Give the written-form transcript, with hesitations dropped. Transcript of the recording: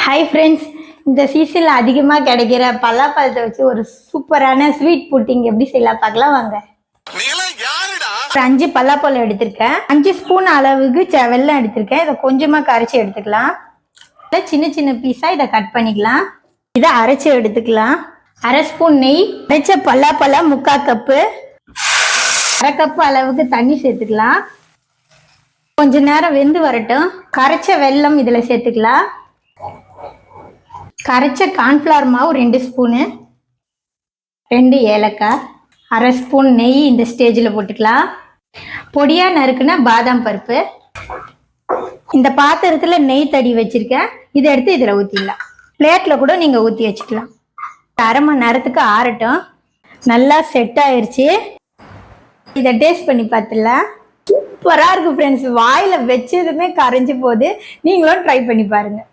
Hi friends, இந்த சீசனில் அதிகமாக கிடைக்கிற பலாப்பழத்தை வச்சு ஒரு சூப்பரான ஸ்வீட் புட்டிங் எப்படி செய்யலாம் பார்க்கலாம் வாங்க. ஒரு 5 பலாப்பழம் எடுத்திருக்கேன். 5 ஸ்பூன் அளவுக்கு வெல்லம் எடுத்திருக்கேன். இதை கொஞ்சமாக கரைச்சி எடுத்துக்கலாம். சின்ன சின்ன பீஸாக இதை கட் பண்ணிக்கலாம். இதை அரைச்சி எடுத்துக்கலாம். அரை ஸ்பூன் நெய், அரைச்ச பலாப்பழம் 3/4 கப்பு, அரை கப்பு அளவுக்கு தண்ணி சேர்த்துக்கலாம். கொஞ்ச நேரம் வெந்து வரட்டும். கரைச்ச வெல்லம் இதில் சேர்த்துக்கலாம். கரைச்ச கார்ன்ஃப்ளவர் மாவு 2 ஸ்பூனு, 2 ஏலக்காய், அரை ஸ்பூன் நெய் இந்த ஸ்டேஜில் போட்டுக்கலாம். பொடியாக நறுக்குனா பாதாம் பருப்பு. இந்த பாத்திரத்தில் நெய் தடி வச்சுருக்கேன். இதை எடுத்து இதில் ஊற்றிடலாம். பிளேட்டில் கூட நீங்கள் ஊற்றி வச்சுக்கலாம். அரை மணி நேரத்துக்கு ஆறட்டும். நல்லா செட் ஆயிடுச்சு. இதை டேஸ்ட் பண்ணி பார்த்துடலாம். சூப்பராக இருக்குது ஃப்ரெண்ட்ஸ். வாயில் வச்சதுமே கரைஞ்சி போகுது. நீங்களும் ட்ரை பண்ணி பாருங்கள்.